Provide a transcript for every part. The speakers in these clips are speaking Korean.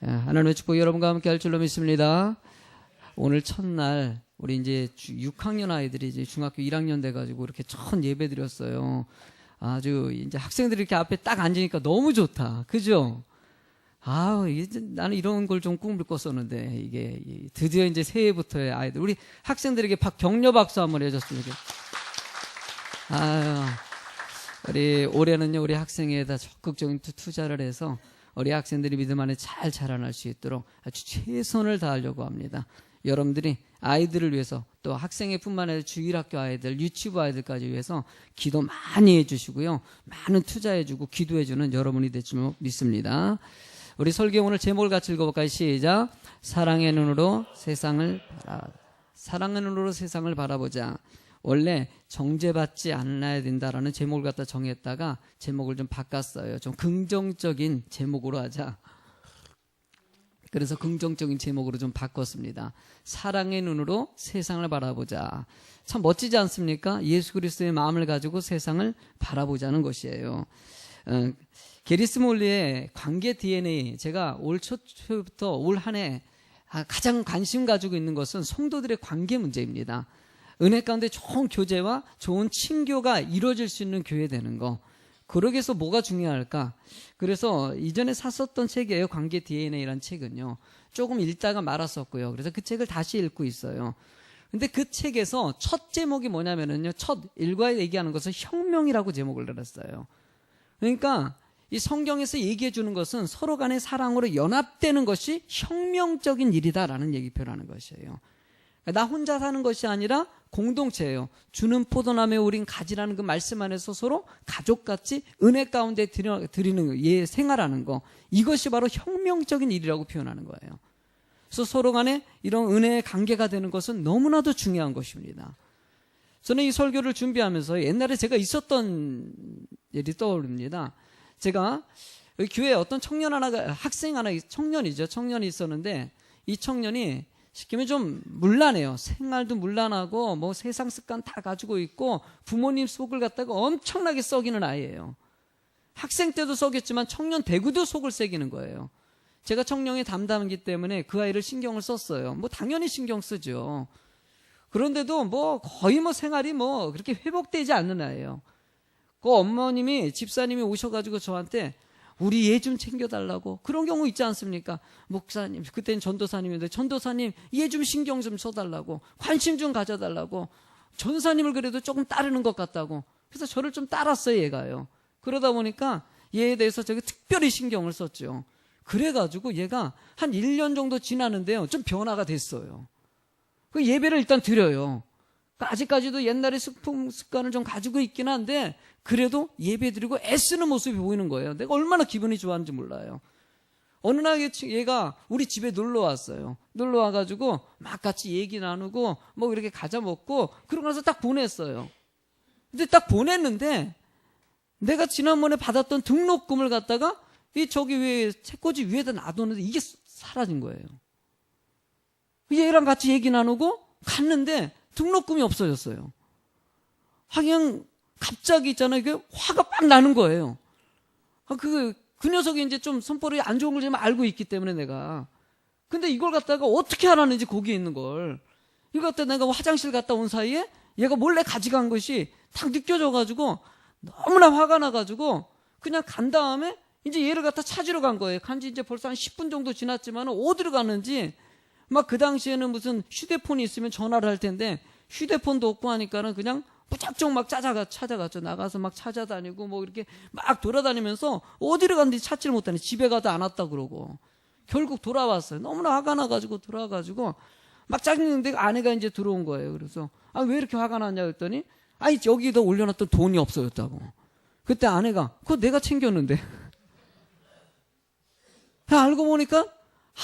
하나님의 축복 여러분과 함께 할 줄로 믿습니다. 오늘 첫날 우리 이제 6학년 아이들이 이제 중학교 1학년 돼가지고 이렇게 첫 예배 드렸어요. 아주 이제 학생들이 이렇게 앞에 딱 앉으니까 너무 좋다. 그죠? 나는 이런 걸 좀 꿈을 꿨었는데 이게 드디어 이제 새해부터의 아이들 우리 학생들에게 격려 박수 한번 해줬으면 좋겠어요. 우리 올해는요 우리 학생에다 적극적인 투자를 해서 우리 학생들이 믿음 안에 잘 자라날 수 있도록 아주 최선을 다하려고 합니다. 여러분들이 아이들을 위해서 또 학생회 뿐만 아니라 주일학교 아이들, 유치부 아이들까지 위해서 기도 많이 해주시고요. 많은 투자해주고 기도해주는 여러분이 될 줄 믿습니다. 우리 설교 오늘 제목을 같이 읽어볼까요? 시작. 사랑의 눈으로 세상을 바라보자. 원래 정죄받지 않아야 된다라는 제목을 갖다 정했다가 제목을 좀 바꿨어요. 좀 긍정적인 제목으로 하자. 그래서 긍정적인 제목으로 좀 바꿨습니다. 사랑의 눈으로 세상을 바라보자. 참 멋지지 않습니까? 예수 그리스도의 마음을 가지고 세상을 바라보자는 것이에요. 게리스 몰리의 관계 DNA, 제가 올 초부터 올 한 해 가장 관심 가지고 있는 것은 성도들의 관계 문제입니다. 은혜 가운데 좋은 교제와 좋은 친교가 이루어질 수 있는 교회 되는 거. 그러기 위해서 뭐가 중요할까? 그래서 이전에 샀었던 책이에요. 관계 DNA라는 책은요. 조금 읽다가 말았었고요. 그래서 그 책을 다시 읽고 있어요. 근데 그 책에서 첫 제목이 뭐냐면은요. 첫 일과에 얘기하는 것은 혁명이라고 제목을 달았어요. 그러니까 이 성경에서 얘기해 주는 것은 서로 간의 사랑으로 연합되는 것이 혁명적인 일이다라는 얘기 표현하는 것이에요. 나 혼자 사는 것이 아니라 공동체예요. 주는 포도나무에 우린 가지라는 그 말씀 안에서 서로 가족같이 은혜 가운데 드리는 생활하는 거. 이것이 바로 혁명적인 일이라고 표현하는 거예요. 그래서 서로 간에 이런 은혜의 관계가 되는 것은 너무나도 중요한 것입니다. 저는 이 설교를 준비하면서 옛날에 제가 있었던 일이 떠오릅니다. 제가 교회에 어떤 청년이 있었는데 이 청년이 시키면 좀 문란해요. 생활도 문란하고 뭐 세상 습관 다 가지고 있고 부모님 속을 갖다가 엄청나게 썩이는 아이예요. 학생 때도 썩였지만 청년 되고도 속을 새기는 거예요. 제가 청년의 담당이기 때문에 그 아이를 신경을 썼어요. 뭐 당연히 신경 쓰죠. 그런데도 뭐 거의 뭐 생활이 뭐 그렇게 회복되지 않는 아이예요. 그 어머님이 집사님이 오셔가지고 저한테 우리 얘 좀 챙겨달라고. 그런 경우 있지 않습니까? 목사님, 그때는 전도사님인데 전도사님 얘 좀 신경 좀 써달라고, 관심 좀 가져달라고, 전사님을 그래도 조금 따르는 것 같다고. 그래서 저를 좀 따랐어요. 얘가요. 그러다 보니까 얘에 대해서 제가 특별히 신경을 썼죠. 그래가지고 얘가 한 1년 정도 지나는데요 좀 변화가 됐어요. 그 예배를 일단 드려요. 아직까지도 옛날의 습관을 좀 가지고 있긴 한데 그래도 예배 드리고 애쓰는 모습이 보이는 거예요. 내가 얼마나 기분이 좋았는지 몰라요. 어느 날 얘가 우리 집에 놀러 왔어요. 놀러 와가지고 막 같이 얘기 나누고 뭐 이렇게 과자 먹고 그러고 나서 딱 보냈어요. 근데 딱 보냈는데 내가 지난번에 받았던 등록금을 갖다가 저기 위에 책꽂이 위에다 놔뒀는데 이게 사라진 거예요. 얘랑 같이 얘기 나누고 갔는데 등록금이 없어졌어요. 그냥 갑자기 있잖아요. 이게 화가 빡 나는 거예요. 그 녀석이 이제 좀 손버릇이 안 좋은 걸 좀 알고 있기 때문에 내가. 근데 이걸 갖다가 어떻게 알았는지 거기에 있는 걸. 이걸 갖다 내가 화장실 갔다 온 사이에 얘가 몰래 가져간 것이 딱 느껴져가지고 너무나 화가 나가지고 그냥 간 다음에 이제 얘를 갖다 찾으러 간 거예요. 간지 이제 벌써 한 10분 정도 지났지만 어디로 갔는지 막 그 당시에는 무슨 휴대폰이 있으면 전화를 할 텐데 휴대폰도 없고 하니까는 그냥 무작정 막 찾아갔죠. 나가서 막 찾아다니고 뭐 이렇게 막 돌아다니면서 어디를 갔는지 찾지를 못하니 집에 가도 안 왔다 그러고 결국 돌아왔어요. 너무나 화가 나가지고 돌아와가지고 막 짜증내는데 아내가 이제 들어온 거예요. 그래서 왜 이렇게 화가 났냐 그랬더니 여기다 올려놨던 돈이 없어졌다고. 그때 아내가 그거 내가 챙겼는데 알고 보니까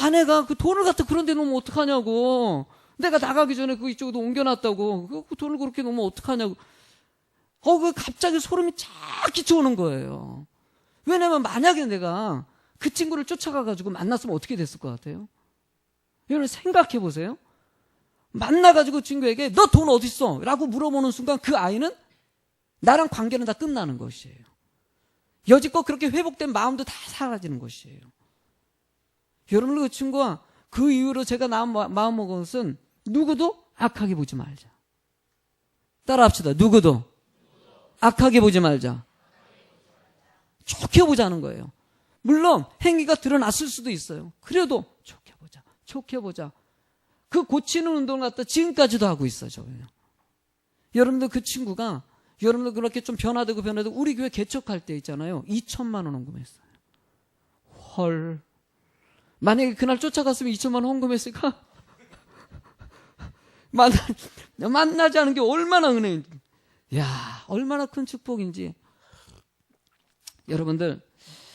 아내가 그 돈을 갖다 그런 데 놓으면 어떡하냐고. 내가 나가기 전에 그 이쪽으로 옮겨놨다고. 그 돈을 그렇게 놓으면 어떡하냐고. 그 갑자기 소름이 쫙 끼쳐오는 거예요. 왜냐면 만약에 내가 그 친구를 쫓아가가지고 만났으면 어떻게 됐을 것 같아요? 여러분 생각해 보세요. 만나가지고 친구에게 너 돈 어딨어? 라고 물어보는 순간 그 아이는 나랑 관계는 다 끝나는 것이에요. 여지껏 그렇게 회복된 마음도 다 사라지는 것이에요. 여러분들 그 친구가 그 이후로 제가 마음 먹은 것은 누구도 악하게 보지 말자. 따라합시다. 누구도 악하게 보지 말자. 좋게 보자는 거예요. 물론 행위가 드러났을 수도 있어요. 그래도 좋게 보자. 좋게 보자. 그 고치는 운동을 갖다 지금까지도 하고 있어요. 저는요. 여러분들 그 친구가 여러분들 그렇게 좀 변화되고 우리 교회 개척할 때 있잖아요. 2천만 원 헌금했어요. 헐. 만약에 그날 쫓아갔으면 2천만 원 헌금했을까? 만나지 않은 게 얼마나 은혜인지. 야, 얼마나 큰 축복인지. 여러분들,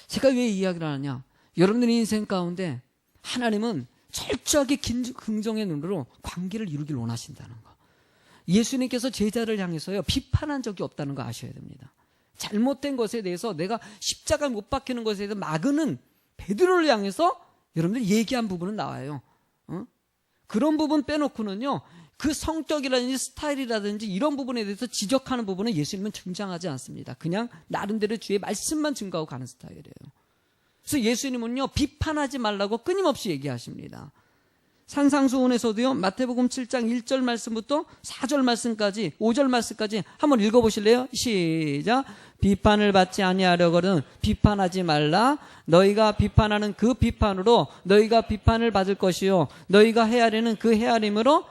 제가 왜 이야기를 하느냐? 여러분들 인생 가운데 하나님은 철저하게 긍정의 눈으로 관계를 이루길 원하신다는 거. 예수님께서 제자를 향해서요, 비판한 적이 없다는 거 아셔야 됩니다. 잘못된 것에 대해서 내가 십자가에 못 박히는 것에 대해서 막으는 베드로를 향해서 여러분들 얘기한 부분은 나와요. 그런 부분 빼놓고는요, 그 성격이라든지 스타일이라든지 이런 부분에 대해서 지적하는 부분은 예수님은 등장하지 않습니다. 그냥 나름대로 주의 말씀만 증거하고 가는 스타일이에요. 그래서 예수님은요, 비판하지 말라고 끊임없이 얘기하십니다. 산상수훈에서도요, 마태복음 7장 1절 말씀부터 4절 말씀까지 5절 말씀까지 한번 읽어보실래요? 시작. 비판을 받지 아니하려거든 비판하지 말라. 너희가 비판하는 그 비판으로 너희가 비판을 받을 것이요 너희가 헤아리는 그 헤아림으로.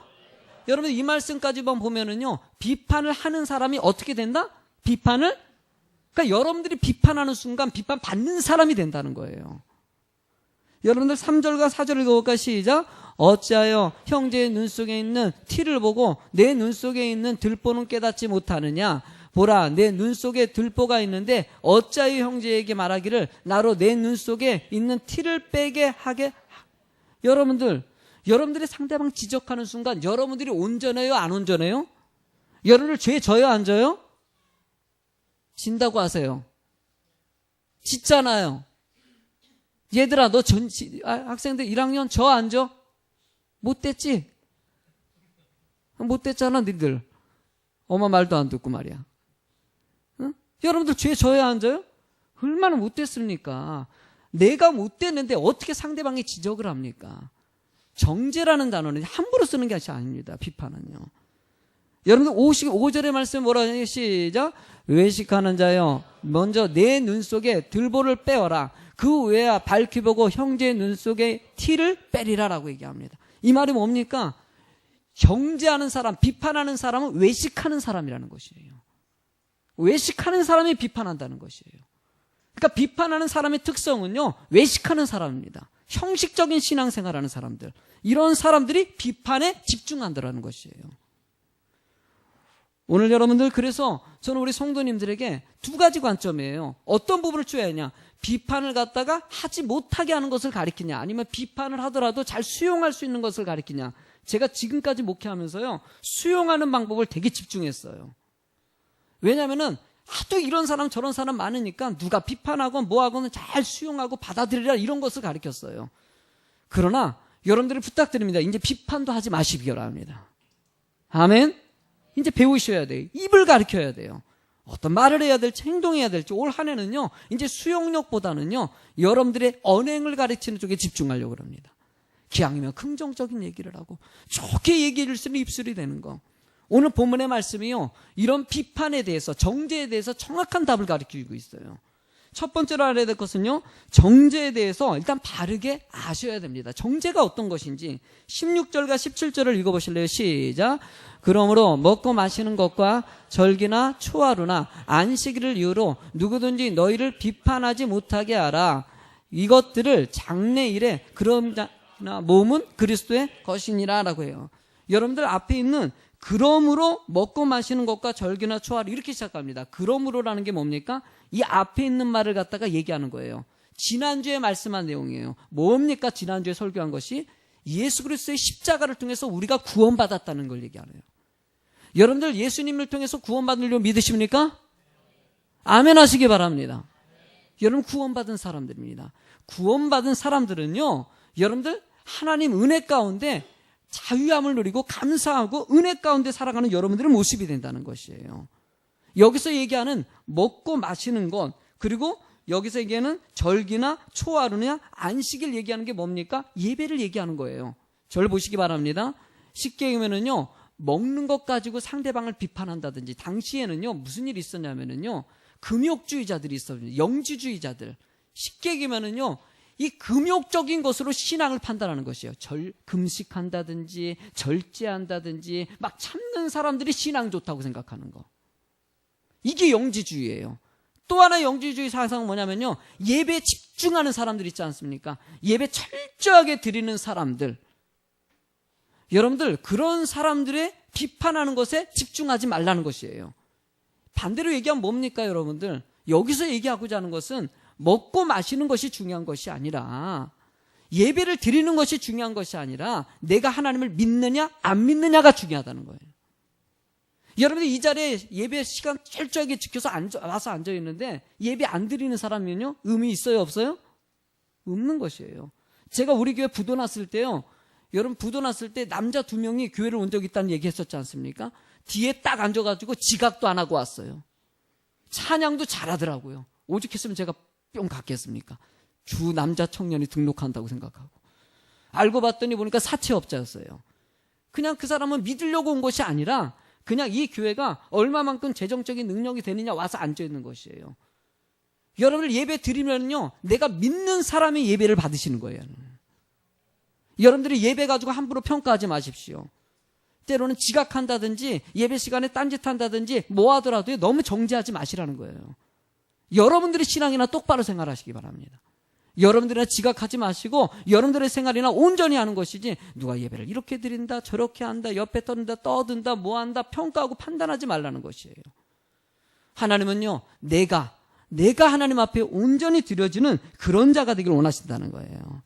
여러분 이 말씀까지만 보면은요, 비판을 하는 사람이 어떻게 된다? 그러니까 여러분들이 비판하는 순간 비판 받는 사람이 된다는 거예요. 여러분들 3절과 4절 읽어볼까? 시작. 어찌하여 형제의 눈 속에 있는 티를 보고 내 눈 속에 있는 들보는 깨닫지 못하느냐? 보라, 내 눈 속에 들보가 있는데 어찌하여 형제에게 말하기를 나로 내 눈 속에 있는 티를 빼게 하게. 여러분들이 상대방 지적하는 순간 여러분들이 온전해요, 안 온전해요? 여러분들 죄 져요, 안 져요? 진다고 하세요. 짓잖아요. 얘들아, 너 학생들 1학년 져, 안 져? 못 됐지? 못 됐잖아, 니들. 엄마 말도 안 듣고 말이야. 응? 여러분들 죄 져야 안 져요? 얼마나 못 됐습니까? 내가 못 됐는데 어떻게 상대방이 지적을 합니까? 정죄라는 단어는 함부로 쓰는 게 아닙니다. 비판은요. 여러분들 55절의 말씀 뭐라 하냐? 시작. 외식하는 자여, 먼저 내 눈 속에 들보를 빼어라. 그 외야 밝히 보고 형제의 눈 속에 티를 빼리라라고 얘기합니다. 이 말이 뭡니까? 정죄하는 사람, 비판하는 사람은 외식하는 사람이라는 것이에요. 외식하는 사람이 비판한다는 것이에요. 그러니까 비판하는 사람의 특성은요, 외식하는 사람입니다. 형식적인 신앙생활하는 사람들, 이런 사람들이 비판에 집중한다는 것이에요. 오늘 여러분들, 그래서 저는 우리 성도님들에게 두 가지 관점이에요. 어떤 부분을 줘야 하냐? 비판을 갖다가 하지 못하게 하는 것을 가리키냐, 아니면 비판을 하더라도 잘 수용할 수 있는 것을 가리키냐. 제가 지금까지 목회하면서요, 수용하는 방법을 되게 집중했어요. 왜냐면은 하도 이런 사람 저런 사람 많으니까 누가 비판하고 뭐하고는 잘 수용하고 받아들이라, 이런 것을 가르쳤어요. 그러나 여러분들이 부탁드립니다. 이제 비판도 하지 마시기 바랍니다. 아멘. 이제 배우셔야 돼요. 입을 가르쳐야 돼요. 어떤 말을 해야 될지 행동해야 될지. 올 한 해는요, 이제 수용력보다는요, 여러분들의 언행을 가르치는 쪽에 집중하려고 합니다. 기왕이면 긍정적인 얘기를 하고 좋게 얘기를 쓰는 입술이 되는 거. 오늘 본문의 말씀이요, 이런 비판에 대해서, 정죄에 대해서 정확한 답을 가르치고 있어요. 첫 번째로 알아야 될 것은요, 정죄에 대해서 일단 바르게 아셔야 됩니다. 정죄가 어떤 것인지 16절과 17절을 읽어보실래요? 시작. 그러므로 먹고 마시는 것과 절기나 초하루나 안식일을 이유로 누구든지 너희를 비판하지 못하게 하라. 이것들을 장래일에 그러나 몸은 그리스도의 것이니라 라고 해요. 여러분들 앞에 있는 그러므로 먹고 마시는 것과 절기나 초하루, 이렇게 시작합니다. 그러므로라는 게 뭡니까? 이 앞에 있는 말을 갖다가 얘기하는 거예요. 지난주에 말씀한 내용이에요. 뭡니까? 지난주에 설교한 것이 예수 그리스도의 십자가를 통해서 우리가 구원받았다는 걸 얘기하네요. 여러분들 예수님을 통해서 구원받으려고 믿으십니까? 아멘 하시기 바랍니다. 여러분 구원받은 사람들입니다. 구원받은 사람들은요, 여러분들 하나님 은혜 가운데 자유함을 누리고 감사하고 은혜 가운데 살아가는 여러분들의 모습이 된다는 것이에요. 여기서 얘기하는 먹고 마시는 것, 그리고 여기서 얘기하는 절기나 초하루냐 안식일 얘기하는 게 뭡니까? 예배를 얘기하는 거예요. 절 보시기 바랍니다. 쉽게 얘기하면은요, 먹는 것 가지고 상대방을 비판한다든지, 당시에는요 무슨 일이 있었냐면은요, 금욕주의자들이 있었거든요. 영지주의자들. 쉽게 얘기하면은요, 이 금욕적인 것으로 신앙을 판단하는 것이에요. 금식한다든지 절제한다든지 막 참는 사람들이 신앙 좋다고 생각하는 거. 이게 영지주의예요. 또 하나 영지주의 사상은 뭐냐면요, 예배에 집중하는 사람들 있지 않습니까? 예배 철저하게 드리는 사람들. 여러분들, 그런 사람들의 비판하는 것에 집중하지 말라는 것이에요. 반대로 얘기하면 뭡니까, 여러분들? 여기서 얘기하고자 하는 것은 먹고 마시는 것이 중요한 것이 아니라, 예배를 드리는 것이 중요한 것이 아니라 내가 하나님을 믿느냐 안 믿느냐가 중요하다는 거예요. 여러분들, 이 자리에 예배 시간 철저하게 지켜서 와서 앉아 있는데 예배 안 드리는 사람은요, 의미 있어요, 없어요? 없는 것이에요. 제가 우리 교회 부도 났을 때요, 여러분, 부도 났을 때 남자 2명이 교회를 온 적이 있다는 얘기 했었지 않습니까? 뒤에 딱 앉아가지고 지각도 안 하고 왔어요. 찬양도 잘하더라고요. 오죽했으면 제가 뿅 갔겠습니까? 주 남자 청년이 등록한다고 생각하고. 알고 봤더니 보니까 사채업자였어요. 그냥 그 사람은 믿으려고 온 것이 아니라 그냥 이 교회가 얼마만큼 재정적인 능력이 되느냐 와서 앉아있는 것이에요. 여러분들, 예배 드리면요, 내가 믿는 사람이 예배를 받으시는 거예요. 여러분들이 예배 가지고 함부로 평가하지 마십시오. 때로는 지각한다든지 예배 시간에 딴짓한다든지 뭐 하더라도 너무 정죄하지 마시라는 거예요. 여러분들의 신앙이나 똑바로 생활하시기 바랍니다. 여러분들이나 지각하지 마시고 여러분들의 생활이나 온전히 하는 것이지, 누가 예배를 이렇게 드린다 저렇게 한다 옆에 떠든다 뭐한다 평가하고 판단하지 말라는 것이에요. 하나님은요, 내가 하나님 앞에 온전히 드려지는 그런 자가 되길 원하신다는 거예요.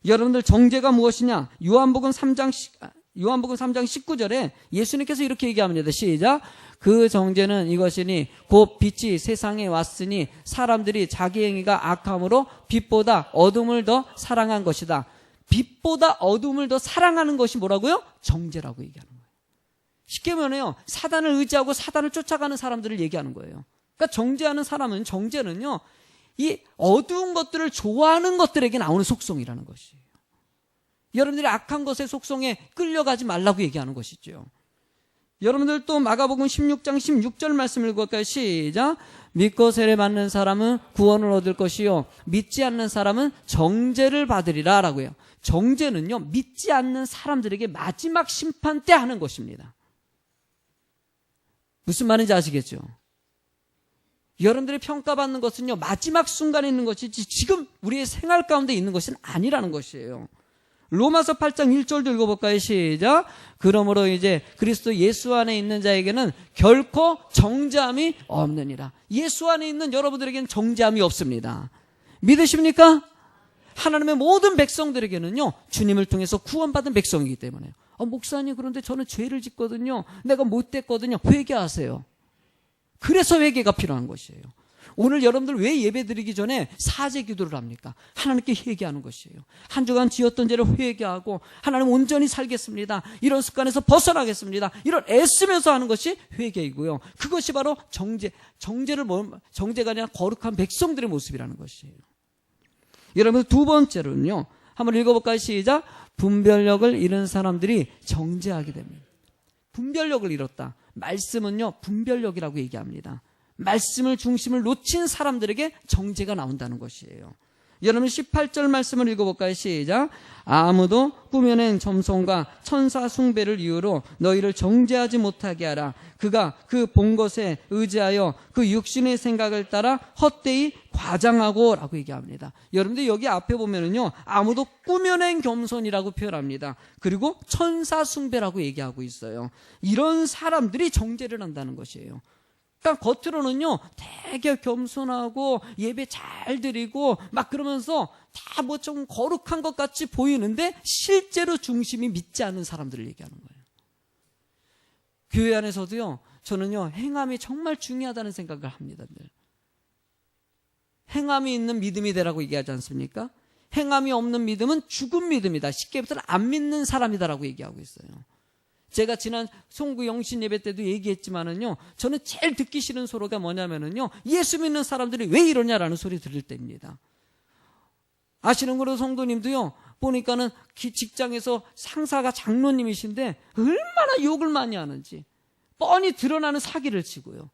여러분들, 정죄가 무엇이냐? 요한복음 3장 19절에 예수님께서 이렇게 얘기합니다. 시작. 그 정죄는 이것이니 곧 빛이 세상에 왔으니 사람들이 자기 행위가 악함으로 빛보다 어둠을 더 사랑한 것이다. 빛보다 어둠을 더 사랑하는 것이 뭐라고요? 정죄라고 얘기하는 거예요. 쉽게 말해요, 사단을 의지하고 사단을 쫓아가는 사람들을 얘기하는 거예요. 그러니까 정죄하는 사람은, 정죄는요, 이 어두운 것들을 좋아하는 것들에게 나오는 속성이라는 것이에요. 여러분들이 악한 것의 속성에 끌려가지 말라고 얘기하는 것이죠. 여러분들, 또 마가복음 16장 16절 말씀 읽어볼까요? 시작. 믿고 세례받는 사람은 구원을 얻을 것이요 믿지 않는 사람은 정죄를 받으리라 라고요. 정죄는요, 믿지 않는 사람들에게 마지막 심판 때 하는 것입니다. 무슨 말인지 아시겠죠? 여러분들이 평가받는 것은요, 마지막 순간에 있는 것이지 지금 우리의 생활 가운데 있는 것은 아니라는 것이에요. 로마서 8장 1절도 읽어볼까요? 시작. 그러므로 이제 그리스도 예수 안에 있는 자에게는 결코 정죄함이 없느니라. 예수 안에 있는 여러분들에게는 정죄함이 없습니다. 믿으십니까? 하나님의 모든 백성들에게는요, 주님을 통해서 구원받은 백성이기 때문에요. 목사님, 그런데 저는 죄를 짓거든요. 내가 못됐거든요. 회개하세요. 그래서 회개가 필요한 것이에요. 오늘 여러분들 왜 예배 드리기 전에 사죄 기도를 합니까? 하나님께 회개하는 것이에요. 한 주간 지었던 죄를 회개하고 하나님 온전히 살겠습니다, 이런 습관에서 벗어나겠습니다, 이런 애쓰면서 하는 것이 회개이고요. 그것이 바로 정죄가 아니라 거룩한 백성들의 모습이라는 것이에요. 여러분, 두 번째로는요, 한번 읽어볼까요? 시작. 분별력을 잃은 사람들이 정죄하게 됩니다. 분별력을 잃었다. 말씀은요, 분별력이라고 얘기합니다. 말씀을 중심을 놓친 사람들에게 정죄가 나온다는 것이에요. 여러분, 18절 말씀을 읽어볼까요? 시작. 아무도 꾸며낸 점성과 천사 숭배를 이유로 너희를 정죄하지 못하게 하라. 그가 그 본 것에 의지하여 그 육신의 생각을 따라 헛되이 과장하고 라고 얘기합니다. 여러분들, 여기 앞에 보면은요, 아무도 꾸며낸 겸손이라고 표현합니다. 그리고 천사 숭배라고 얘기하고 있어요. 이런 사람들이 정죄를 한다는 것이에요. 그러니까 겉으로는요, 되게 겸손하고 예배 잘 드리고 막 그러면서 다 뭐 좀 거룩한 것 같이 보이는데 실제로 중심이 믿지 않는 사람들을 얘기하는 거예요. 교회 안에서도요, 저는요, 행함이 정말 중요하다는 생각을 합니다. 늘. 행함이 있는 믿음이 되라고 얘기하지 않습니까? 행함이 없는 믿음은 죽은 믿음이다. 쉽게 말해서 안 믿는 사람이다라고 얘기하고 있어요. 제가 지난 송구 영신 예배 때도 얘기했지만은요, 저는 제일 듣기 싫은 소리가 뭐냐면은요, 예수 믿는 사람들이 왜 이러냐라는 소리 들을 때입니다. 아시는 거로 성도님도요, 보니까는 직장에서 상사가 장로님이신데 얼마나 욕을 많이 하는지 뻔히 드러나는 사기를 치고요.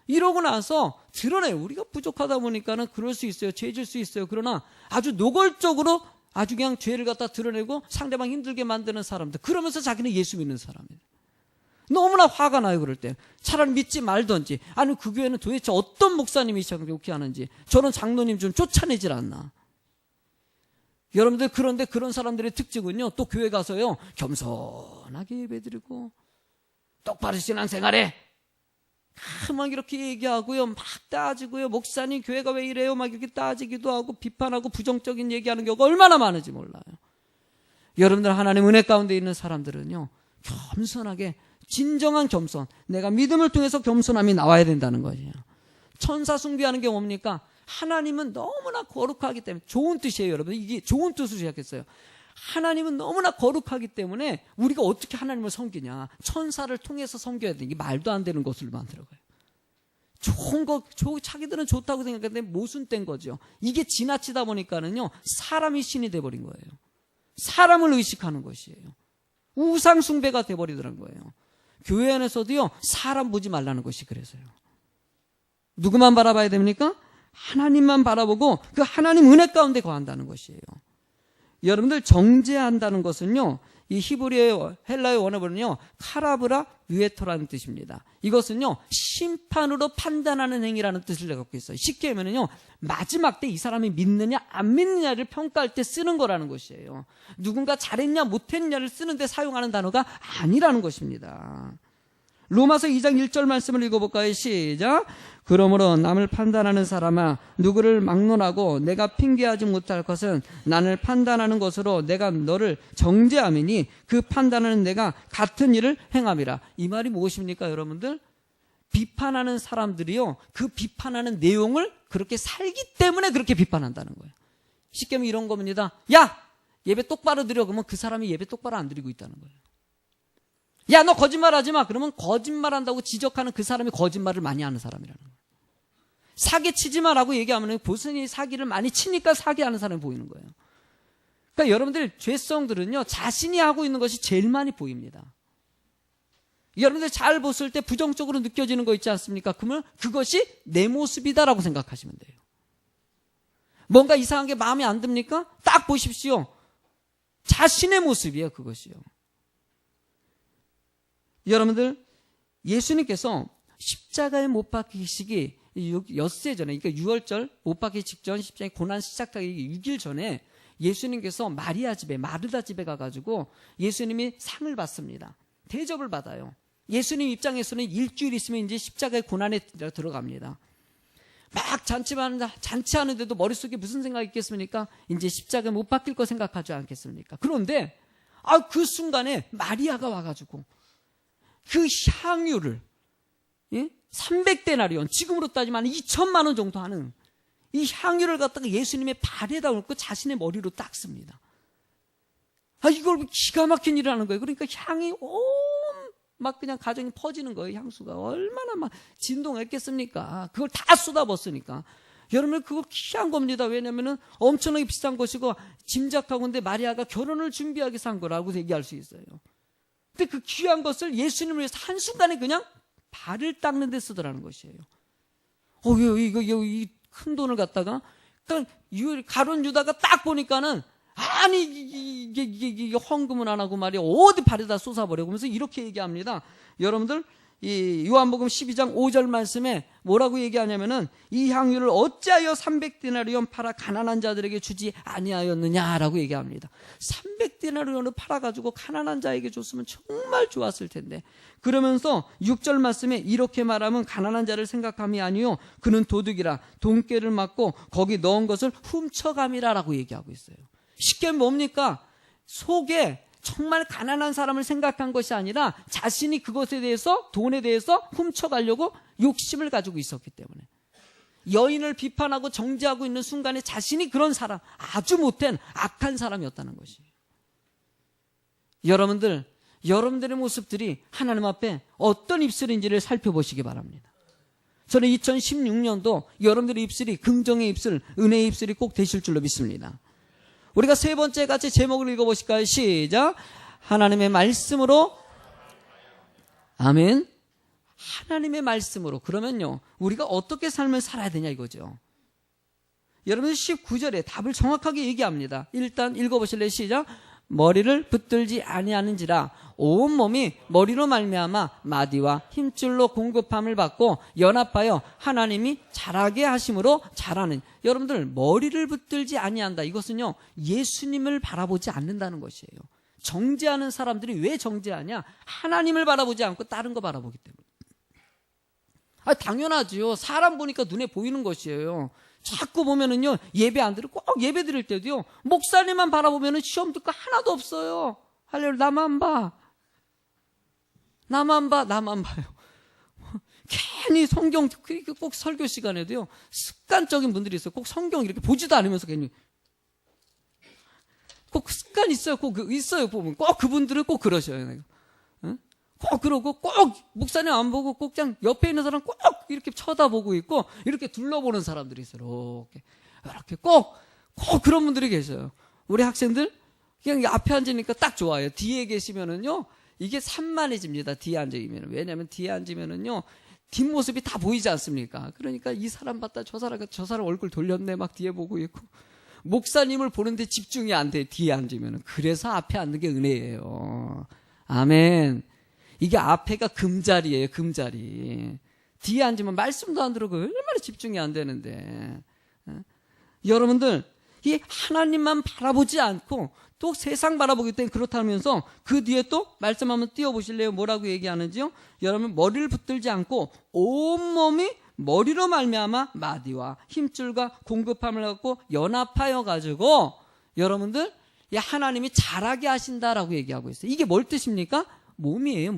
이러고 나서 드러내요. 우리가 부족하다 보니까는 그럴 수 있어요. 죄질 수 있어요. 그러나 아주 노골적으로 아주 그냥 죄를 갖다 드러내고 상대방 힘들게 만드는 사람들. 그러면서 자기는 예수 믿는 사람이에요. 너무나 화가 나요. 그럴 때 차라리 믿지 말던지, 아니 그 교회는 도대체 어떤 목사님이 이렇게 하는지, 저는 장로님 좀 쫓아내질 않나. 여러분들, 그런데 그런 사람들의 특징은요, 또 교회 가서요 겸손하게 예배드리고 똑바로 신앙생활해 막 이렇게 얘기하고요, 막 따지고요, 목사님 교회가 왜 이래요 막 이렇게 따지기도 하고 비판하고 부정적인 얘기하는 경우가 얼마나 많은지 몰라요. 여러분들, 하나님 은혜 가운데 있는 사람들은요 겸손하게, 진정한 겸손, 내가 믿음을 통해서 겸손함이 나와야 된다는 거예요. 천사 숭배하는 게 뭡니까? 하나님은 너무나 거룩하기 때문에, 좋은 뜻이에요 여러분, 이게 좋은 뜻으로 시작했어요. 하나님은 너무나 거룩하기 때문에 우리가 어떻게 하나님을 섬기냐, 천사를 통해서 섬겨야 돼. 이게 말도 안 되는 것을 만들어가요. 좋은 거, 자기들은 좋다고 생각했는데 모순된 거죠. 이게 지나치다 보니까는요 사람이 신이 돼버린 거예요. 사람을 의식하는 것이에요. 우상 숭배가 돼버리더란 거예요. 교회 안에서도요 사람 보지 말라는 것이 그래서요. 누구만 바라봐야 됩니까? 하나님만 바라보고 그 하나님 은혜 가운데 거한다는 것이에요. 여러분들, 정죄한다는 것은요, 이 히브리어 헬라의 원어는요 카라브라 위에토라는 뜻입니다. 이것은요 심판으로 판단하는 행위라는 뜻을 갖고 있어요. 쉽게 하면은요, 마지막 때 이 사람이 믿느냐 안 믿느냐를 평가할 때 쓰는 거라는 것이에요. 누군가 잘했냐 못했냐를 쓰는데 사용하는 단어가 아니라는 것입니다. 로마서 2장 1절 말씀을 읽어볼까요? 시작. 그러므로 남을 판단하는 사람아, 누구를 막론하고 내가 핑계하지 못할 것은 나를 판단하는 것으로 내가 너를 정죄함이니 그 판단하는 내가 같은 일을 행함이라. 이 말이 무엇입니까 여러분들? 비판하는 사람들이요, 그 비판하는 내용을 그렇게 살기 때문에 그렇게 비판한다는 거예요. 쉽게 하면 이런 겁니다. 야, 예배 똑바로 드려. 그러면 그 사람이 예배 똑바로 안 드리고 있다는 거예요. 야, 너 거짓말하지 마. 그러면 거짓말한다고 지적하는 그 사람이 거짓말을 많이 하는 사람이라는 거예요. 사기치지 마라고 얘기하면 보선이 사기를 많이 치니까 사기하는 사람이 보이는 거예요. 그러니까 여러분들, 죄성들은요 자신이 하고 있는 것이 제일 많이 보입니다. 여러분들 잘 봤을 때 부정적으로 느껴지는 거 있지 않습니까? 그러면 그것이 내 모습이다라고 생각하시면 돼요. 뭔가 이상한 게 마음에 안 듭니까? 딱 보십시오. 자신의 모습이에요, 그것이요. 여러분들, 예수님께서 십자가에 못 박히시기 엿새 전에, 그러니까 6월절 못 박히기 직전, 십자가의 고난 시작하기 6일 전에 예수님께서 마리아 집에, 마르다 집에 가가지고 예수님이 상을 받습니다. 대접을 받아요. 예수님 입장에서는 일주일 있으면 이제 십자가의 고난에 들어갑니다. 막 잔치하는데도 머릿속에 무슨 생각이 있겠습니까? 이제 십자가에 못 박힐 거 생각하지 않겠습니까? 그런데 그 순간에 마리아가 와가지고 그 향유를, 300데나리온, 지금으로 따지면 2천만 원 정도 하는 이 향유를 갖다가 예수님의 발에다 얹고 자신의 머리로 닦습니다. 이걸 기가 막힌 일을 하는 거예요. 그러니까 향이 막 그냥 가정이 퍼지는 거예요. 향수가 얼마나 막 진동했겠습니까? 그걸 다 쏟아붓으니까. 여러분, 그거 귀한 겁니다. 왜냐면은 엄청나게 비싼 것이고 짐작하건대 마리아가 결혼을 준비하기 위해서 한 거라고 얘기할 수 있어요. 근데 그 귀한 것을 예수님을 위해서 한순간에 그냥 발을 닦는 데 쓰더라는 것이에요. 이거 이 큰 돈을 갖다가, 그러니까 가룟 유다가 딱 보니까는, 아니 이게 헌금은 안 하고 말이야 어디 발에다 쏟아버려. 그러면서 이렇게 얘기합니다. 여러분들, 이 요한복음 12장 5절 말씀에 뭐라고 얘기하냐면은, 이 향유를 어찌하여 300데나리온 팔아 가난한 자들에게 주지 아니하였느냐라고 얘기합니다. 300데나리온을 팔아가지고 가난한 자에게 줬으면 정말 좋았을 텐데. 그러면서 6절 말씀에 이렇게 말하면 가난한 자를 생각함이 아니요 그는 도둑이라 돈깨를 맞고 거기 넣은 것을 훔쳐감이라라고 얘기하고 있어요. 쉽게 뭡니까? 속에 정말 가난한 사람을 생각한 것이 아니라 자신이 그것에 대해서, 돈에 대해서 훔쳐가려고 욕심을 가지고 있었기 때문에, 여인을 비판하고 정죄하고 있는 순간에 자신이 그런 사람, 아주 못된 악한 사람이었다는 것이에요. 여러분들, 여러분들의 모습들이 하나님 앞에 어떤 입술인지를 살펴보시기 바랍니다. 저는 2016년도 여러분들의 입술이 긍정의 입술, 은혜의 입술이 꼭 되실 줄로 믿습니다. 우리가 세 번째 같이 제목을 읽어보실까요? 시작. 하나님의 말씀으로. 아멘. 하나님의 말씀으로. 그러면요, 우리가 어떻게 삶을 살아야 되냐 이거죠. 여러분 19절에 답을 정확하게 얘기합니다. 일단 읽어보실래요? 시작. 머리를 붙들지 아니하는지라 온몸이 머리로 말미암아 마디와 힘줄로 공급함을 받고 연합하여 하나님이 자라게 하심으로 자라는. 여러분들 머리를 붙들지 아니한다. 이것은요, 예수님을 바라보지 않는다는 것이에요. 정죄하는 사람들이 왜 정죄하냐? 하나님을 바라보지 않고 다른 거 바라보기 때문에. 당연하지요. 사람 보니까 눈에 보이는 것이에요. 자꾸 보면은요, 예배 안 드리고 꼭 예배 드릴 때도요, 목사님만 바라보면은 시험 듣고 하나도 없어요. 할렐루야. 나만 봐. 나만 봐요. 괜히 성경, 꼭 설교 시간에도요, 습관적인 분들이 있어요. 꼭 성경 이렇게 보지도 않으면서 괜히. 꼭 습관 있어요. 꼭 있어요. 보면. 꼭 그분들은 꼭 그러셔요. 내가. 응? 꼭 그러고 꼭 목사님 안 보고 꼭 그냥 옆에 있는 사람 꼭 이렇게 쳐다보고 있고 이렇게 둘러보는 사람들이 있어요. 이렇게 꼭 그런 분들이 계셔요. 우리 학생들 그냥 앞에 앉으니까 딱 좋아요. 뒤에 계시면은요, 이게 산만해집니다. 뒤에 앉으면. 왜냐하면 뒤에 앉으면은요, 뒷모습이 다 보이지 않습니까? 그러니까 이 사람 봤다 저 사람 얼굴 돌렸네 막 뒤에 보고 있고, 목사님을 보는데 집중이 안 돼. 뒤에 앉으면은. 그래서 앞에 앉는 게 은혜예요. 아멘. 이게 앞에가 금자리예요. 금자리. 뒤에 앉으면 말씀도 안 들어오고 얼마나 집중이 안 되는데. 여러분들 이 하나님만 바라보지 않고 또 세상 바라보기 때문에 그렇다면서 그 뒤에 또 말씀 한번 띄워보실래요? 뭐라고 얘기하는지요? 여러분 머리를 붙들지 않고 온몸이 머리로 말미암아 마디와 힘줄과 공급함을 갖고 연합하여 가지고 여러분들 이 하나님이 자라게 하신다라고 얘기하고 있어요. 이게 뭘 뜻입니까? 몸이에요.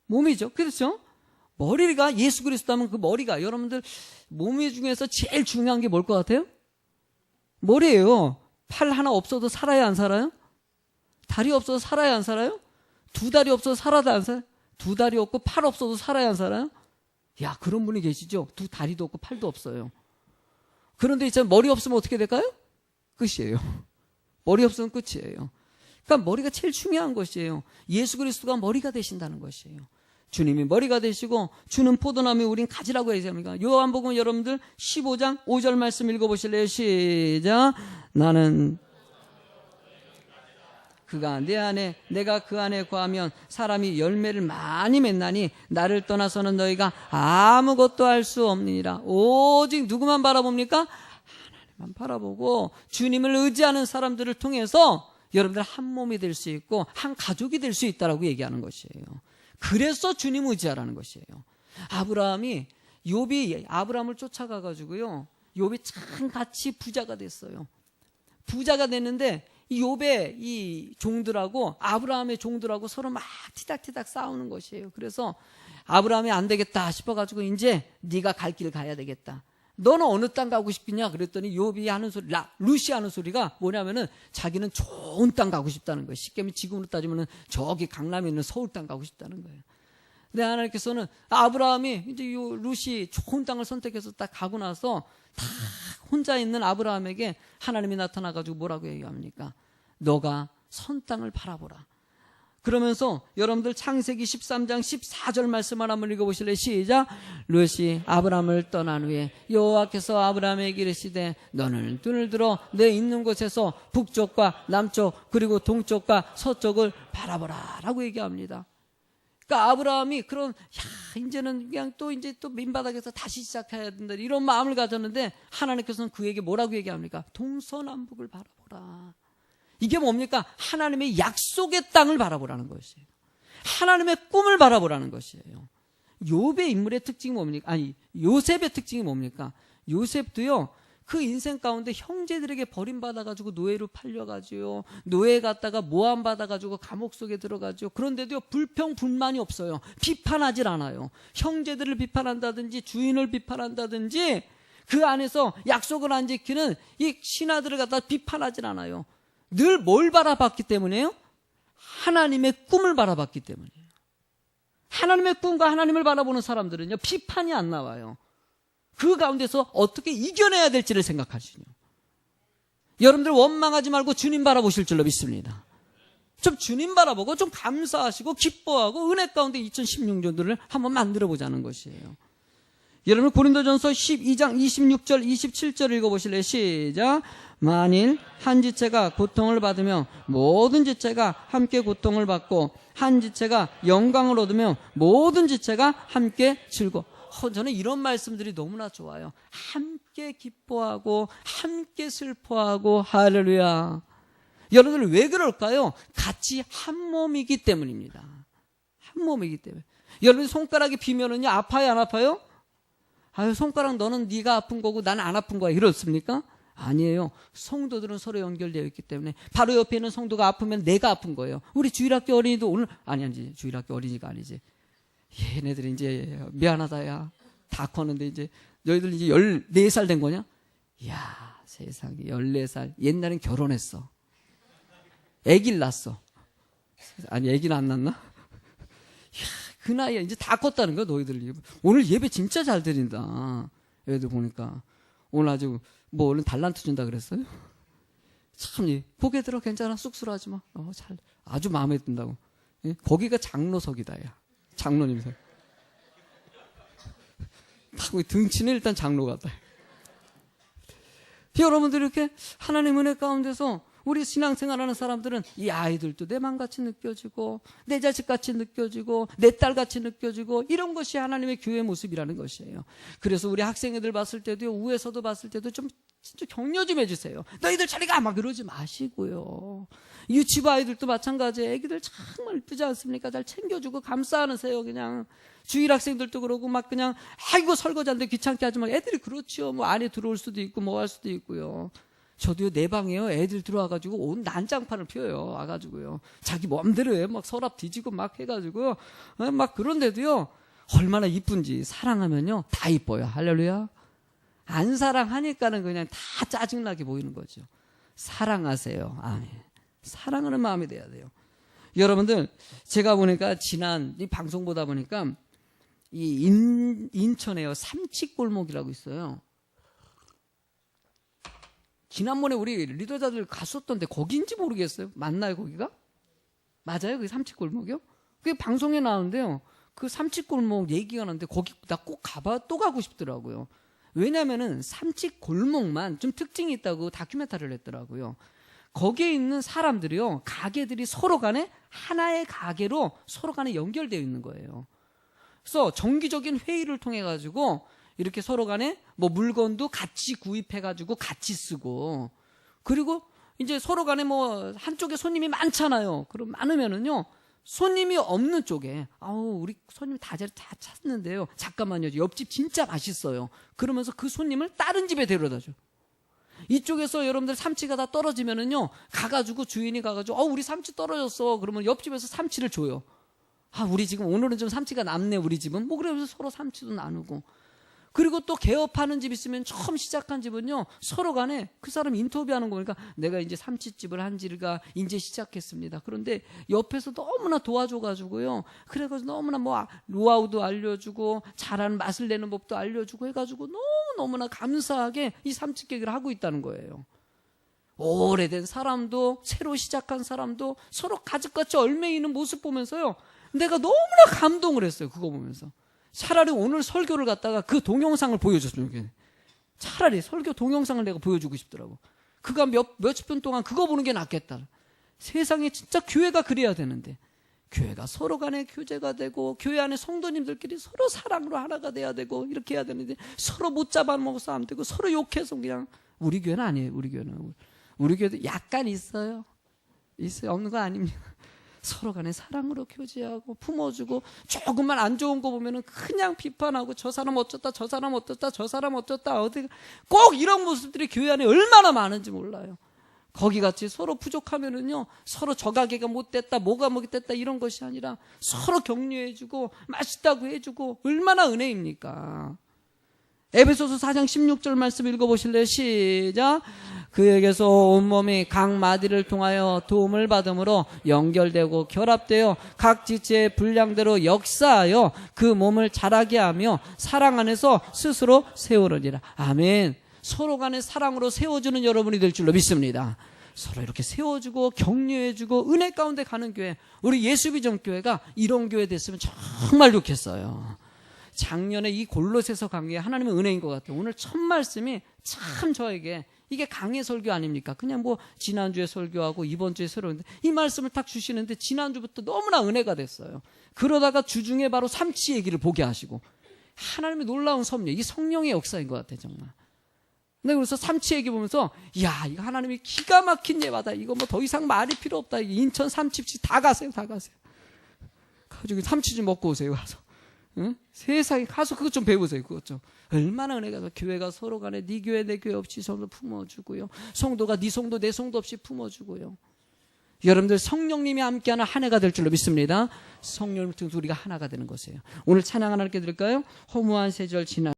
몸이죠. 그렇죠? 머리가 예수 그리스도라면 그 머리가, 여러분들 몸 중에서 제일 중요한 게 뭘 것 같아요? 머리예요. 팔 하나 없어도 살아야 안 살아요? 다리 없어도 살아야 안 살아요? 두 다리 없어도 살아도 안 살아요? 두 다리 없고 팔 없어도 살아야 안 살아요? 야, 그런 분이 계시죠? 두 다리도 없고 팔도 없어요. 그런데 이제 머리 없으면 어떻게 될까요? 끝이에요. 머리 없으면 끝이에요. 그러니까 머리가 제일 중요한 것이에요. 예수 그리스도가 머리가 되신다는 것이에요. 주님이 머리가 되시고 주는 포도나무에 우린 가지라고 얘기합니다. 요한복음 여러분들 15장 5절 말씀 읽어보실래요? 시작. 나는 그가 내 안에 내가 그 안에 거하면 사람이 열매를 많이 맺나니 나를 떠나서는 너희가 아무것도 할 수 없느니라. 오직 누구만 바라봅니까? 하나님만 바라보고 주님을 의지하는 사람들을 통해서 여러분들 한 몸이 될 수 있고 한 가족이 될 수 있다라고 얘기하는 것이에요. 그래서 주님 의지하라는 것이에요. 아브라함이 욥이 아브라함을 쫓아가 가지고요, 욥이 참 같이 부자가 됐어요. 부자가 됐는데 이 욥의 이 종들하고 아브라함의 종들하고 서로 막 티닥티닥 싸우는 것이에요. 그래서 아브라함이 안 되겠다 싶어 가지고 이제 네가 갈 길 가야 되겠다. 너는 어느 땅 가고 싶겠냐? 그랬더니 욥이 하는 소리, 루시 하는 소리가 뭐냐면은 자기는 좋은 땅 가고 싶다는 거예요. 쉽게 지금으로 따지면은 저기 강남에 있는 서울 땅 가고 싶다는 거예요. 근데 하나님께서는 아브라함이 이제 요 루시 좋은 땅을 선택해서 딱 가고 나서 다 혼자 있는 아브라함에게 하나님이 나타나가지고 뭐라고 얘기합니까? 너가 선 땅을 바라보라. 그러면서 여러분들 창세기 13장 14절 말씀을 한번 읽어보실래요? 시작. 룻이 아브라함을 떠난 후에 여호와께서 아브라함에게 이르시되 너는 눈을 들어 내 있는 곳에서 북쪽과 남쪽 그리고 동쪽과 서쪽을 바라보라 라고 얘기합니다. 그러니까 아브라함이 이제는 그냥 이제 또 민바닥에서 다시 시작해야 된다 이런 마음을 가졌는데 하나님께서는 그에게 뭐라고 얘기합니까? 동서남북을 바라보라. 이게 뭡니까? 하나님의 약속의 땅을 바라보라는 것이에요. 하나님의 꿈을 바라보라는 것이에요. 욥의 인물의 특징이 뭡니까? 아니, 요셉의 특징이 뭡니까? 요셉도요, 그 인생 가운데 형제들에게 버림받아가지고 노예로 팔려가지고 노예 갔다가 모함받아가지고 감옥 속에 들어가죠. 그런데도 불평불만이 없어요. 비판하질 않아요. 형제들을 비판한다든지 주인을 비판한다든지 그 안에서 약속을 안 지키는 이 신하들을 갖다 비판하질 않아요. 늘 뭘 바라봤기 때문에요? 하나님의 꿈을 바라봤기 때문이에요. 하나님의 꿈과 하나님을 바라보는 사람들은요, 비판이 안 나와요. 그 가운데서 어떻게 이겨내야 될지를 생각하시죠. 여러분들 원망하지 말고 주님 바라보실 줄로 믿습니다. 좀 주님 바라보고 좀 감사하시고 기뻐하고 은혜 가운데 2016년도를 한번 만들어 보자는 것이에요. 여러분 고린도전서 12장 26절 27절 읽어보실래요? 시작. 만일 한 지체가 고통을 받으며 모든 지체가 함께 고통을 받고 한 지체가 영광을 얻으며 모든 지체가 함께 즐거워. 저는 이런 말씀들이 너무나 좋아요. 함께 기뻐하고 함께 슬퍼하고 할렐루야. 여러분들 왜 그럴까요? 같이 한 몸이기 때문입니다. 한 몸이기 때문에. 여러분 손가락이 비면은요 아파요 안 아파요? 아유 손가락 너는 네가 아픈 거고 나는 안 아픈 거야 이렇습니까? 아니에요. 성도들은 서로 연결되어 있기 때문에 바로 옆에 있는 성도가 아프면 내가 아픈 거예요. 우리 주일학교 어린이도 오늘 아니지 주일학교 어린이가 아니지. 얘네들이 이제 미안하다 야 다 컸는데 이제 너희들 이제 14살 된 거냐? 이야 세상에 14살. 옛날엔 결혼했어. 애기를 낳았어. 아니 애기는 안 낳나? 이야, 그 나이에 이제 다 컸다는 거야 너희들. 오늘 예배 진짜 잘 드린다. 애들 보니까 오늘 아주 뭐 오늘 달란트 준다 그랬어요? 참 고개 들어 괜찮아 쑥스러워하지 마. 잘 아주 마음에 든다고. 예? 거기가 장로석이다 야. 장로님석. 하고 등치는 일단 장로 같다. 여러분들 이렇게 하나님 은혜 가운데서 우리 신앙생활하는 사람들은 이 아이들도 내 맘같이 느껴지고 내 자식같이 느껴지고 내 딸같이 느껴지고 이런 것이 하나님의 교회 모습이라는 것이에요. 그래서 우리 학생애들 봤을 때도요 우에서도 봤을 때도 좀 진짜 격려 좀 해주세요. 너희들 저리 가 막 그러지 마시고요. 유치부 아이들도 마찬가지예요. 애기들 정말 이쁘지 않습니까? 잘 챙겨주고 감싸안으세요. 그냥 주일 학생들도 그러고 막 그냥 아이고 설거지하는데 귀찮게 하지 마. 애들이 그렇죠. 뭐 안에 들어올 수도 있고 뭐 할 수도 있고요. 저도요 내 방에요 애들 들어와가지고 온 난장판을 펴요. 와가지고요 자기 맘대로 해. 막 서랍 뒤지고 막 해가지고 막 그런데도요 얼마나 이쁜지. 사랑하면요 다 이뻐요. 할렐루야. 안 사랑하니까는 그냥 다 짜증나게 보이는 거죠. 사랑하세요. 아멘. 사랑하는 마음이 돼야 돼요. 여러분들 제가 보니까 지난 이 방송 보다 보니까 이 인천에요 삼치골목이라고 있어요. 지난번에 우리 리더자들 갔었던데 거기인지 모르겠어요. 맞나요 거기가? 맞아요? 그게 삼치골목이요? 그게 방송에 나오는데요. 그 삼치골목 얘기가 나는데 거기 나 꼭 가봐 또 가고 싶더라고요. 왜냐면은 삼치골목만 좀 특징이 있다고 다큐멘터리를 했더라고요. 거기에 있는 사람들이요 가게들이 서로 간에 하나의 가게로 서로 간에 연결되어 있는 거예요. 그래서 정기적인 회의를 통해 가지고 이렇게 서로 간에 뭐 물건도 같이 구입해 가지고 같이 쓰고 그리고 이제 서로 간에 뭐 한쪽에 손님이 많잖아요. 그럼 많으면은요 손님이 없는 쪽에 우리 손님 다 찾는데요. 잠깐만요. 옆집 진짜 맛있어요. 그러면서 그 손님을 다른 집에 데려다 줘. 이쪽에서 여러분들 삼치가 다 떨어지면은요 가가지고 주인이 가가지고 우리 삼치 떨어졌어. 그러면 옆집에서 삼치를 줘요. 우리 지금 오늘은 좀 삼치가 남네 우리 집은. 뭐 그러면서 서로 삼치도 나누고. 그리고 또 개업하는 집 있으면 처음 시작한 집은요 서로 간에 그 사람 인터뷰하는 거 보니까 내가 이제 삼치집을 한 지가 이제 시작했습니다. 그런데 옆에서 너무나 도와줘가지고요. 그래가지고 너무나 뭐 노하우도 알려주고 잘하는 맛을 내는 법도 알려주고 해가지고 너무나 감사하게 이 삼치 깨기를 하고 있다는 거예요. 오래된 사람도 새로 시작한 사람도 서로 가족같이 얽매이는 모습 보면서요 내가 너무나 감동을 했어요. 그거 보면서. 차라리 오늘 설교를 갖다가 그 동영상을 보여줬으면 좋겠네. 차라리 설교 동영상을 내가 보여주고 싶더라고. 그가 몇십 분 동안 그거 보는 게 낫겠다. 세상에 진짜 교회가 그래야 되는데 교회가 서로 간에 교제가 되고 교회 안에 성도님들끼리 서로 사랑으로 하나가 돼야 되고 이렇게 해야 되는데 서로 못 잡아먹어서 안 되고 서로 욕해서 그냥. 우리 교회는 아니에요. 우리 교회도 약간 있어요. 없는 거 아닙니다. 서로 간에 사랑으로 교제하고 품어주고 조금만 안 좋은 거 보면은 그냥 비판하고 저 사람 어쩌다 저 사람 어쩌다 저 사람 어쩌다 어디 꼭 이런 모습들이 교회 안에 얼마나 많은지 몰라요. 거기같이 서로 부족하면은요 서로 저 가게가 못됐다 뭐가 못됐다 이런 것이 아니라 서로 격려해주고 맛있다고 해주고 얼마나 은혜입니까. 에베소서 4장 16절 말씀 읽어보실래요? 시작. 그에게서 온몸이 각 마디를 통하여 도움을 받음으로 연결되고 결합되어 각 지체의 분량대로 역사하여 그 몸을 자라게 하며 사랑 안에서 스스로 세우느니라. 아멘. 서로 간의 사랑으로 세워주는 여러분이 될 줄로 믿습니다. 서로 이렇게 세워주고 격려해주고 은혜 가운데 가는 교회, 우리 예수비전교회가 이런 교회 됐으면 정말 좋겠어요. 작년에 이 골로새서 강의에 하나님의 은혜인 것 같아요. 오늘 첫 말씀이 참 저에게 이게 강해 설교 아닙니까? 그냥 뭐 지난주에 설교하고 이번 주에 설교하는데 이 말씀을 딱 주시는데 지난주부터 너무나 은혜가 됐어요. 그러다가 주중에 바로 삼치 얘기를 보게 하시고 하나님의 놀라운 섭리, 이 성령의 역사인 것 같아요, 정말. 근데 그래서 삼치 얘기 보면서 야, 이거 하나님이 기가 막힌 예화다. 이거 뭐 더 이상 말이 필요 없다. 인천 삼치집 다 가세요, 다 가세요. 가지고 삼치 좀 먹고 오세요, 가서. 응? 세상에 가서 그것 좀 배우세요. 그것 좀. 얼마나 은혜가 서 교회가 서로 간에 네 교회 내 교회 없이 서로 품어주고요. 성도가 네 성도 내 성도 없이 품어주고요. 여러분들 성령님이 함께하는 한 해가 될 줄로 믿습니다. 성령님을 통해서 우리가 하나가 되는 것이에요. 오늘 찬양 하나님께 드릴까요? 허무한 세절 지나